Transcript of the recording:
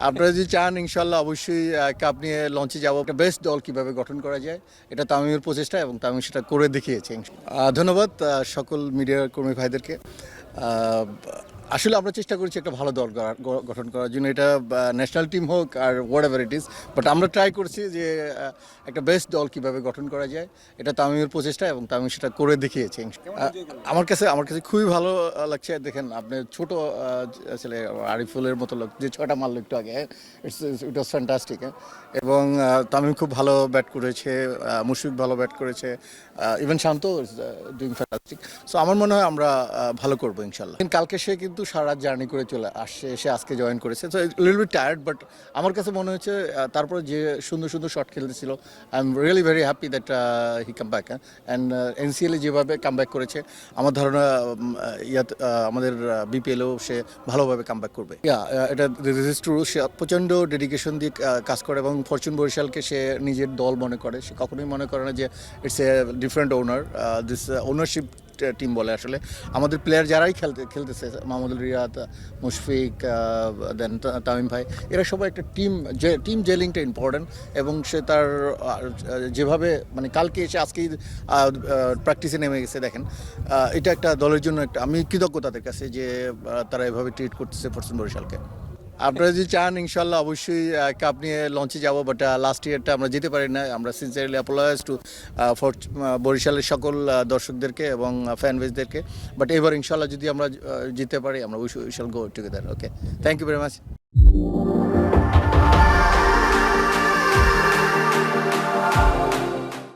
আপনারা যদি চান ইনশাল্লাহ অবশ্যই কাপ নিয়ে লঞ্চে যাবো। একটা বেস্ট দল কিভাবে গঠন করা যায় এটা তামিমের প্রচেষ্টা এবং তামিম সেটা করে দেখিয়েছে। ধন্যবাদ সকল মিডিয়া কর্মী ভাইদেরকে। আহ, আসলে আমরা চেষ্টা করছি একটা ভালো দল গঠন করার জন্য, এটা ন্যাশনাল টিম হোক আর whatever it is, but আমরা ট্রাই করছি যে একটা বেস্ট দল কিভাবে গঠন করা যায় এটা তামিমের প্রচেষ্টা এবং তামিম সেটা করে দেখিয়েছে। আমার কাছে খুবই ভালো লাগছে। দেখেন আপনি ছোট ছেলে আরিফুলের মতো লোক যে 6টা মারলো একটু আগে, ইট ওয়াজ ফ্যান্টাস্টিক। এবং তামিম খুব ভালো ব্যাট করেছে, মুশফিক ভালো ব্যাট করেছে, ইভেন শান্ত ডুইং ফ্যান্টাস্টিক। সো আমার মনে হয় আমরা ভালো করবো ইনশাল্লাহ। কালকে সে কিন্তু সারা রাত জার্নি করে চলে আসছে, সে আজকে জয়েন করেছে। So little bit tired, but আমার কাছে মনে হচ্ছে তারপরে যে সুন্দর সুন্দর শট খেলতেছিল, I am really very happy that he come back. And এনসিএলে যেভাবে কাম ব্যাক করেছে আমার ধারণা আমাদের বিপিএলেও সে ভালোভাবে কাম ব্যাক করবে। এটা দিস ইজ ট্রু। সে প্রচণ্ড ডেডিকেশন দিয়ে কাজ করে এবং ফরচুন বরিশালকে সে নিজের দল মনে করে। সে কখনোই মনে করে না যে it's a different owner. This ownership team বলে আসলে। আমাদের প্লেয়ার যারাই খেলতেছে, মাহমুদুল রিয়াদ, মুশফিক, দেন তামিম ভাই, এরা সবাই একটা টিম জেলিংটা ইম্পর্টেন্ট। এবং সে তার যেভাবে মানে কালকে এসে আজকেই প্র্যাকটিসে নেমে গেছে, দেখেন এটা একটা দলের জন্য একটা আমি কৃতজ্ঞ তাদের কাছে যে তারা এভাবে ট্রিট করতেছে ফরচুন বরিশালকে। আপনারা যদি চান ইনশাল্লাহ অবশ্যই কাপ নিয়ে লঞ্চে যাবো, বাট লাস্ট ইয়ারটা আমরা যেতে পারি না। আমরা সিনসিয়ারলি অ্যাপোলজাইজ টু বরিশালের সকল দর্শকদেরকে এবং ফ্যান বেসদেরকে। বাট এবার ইনশাল্লাহ যদি আমরা জিততে পারি, আমরা we shall go together. Okay, thank you very much.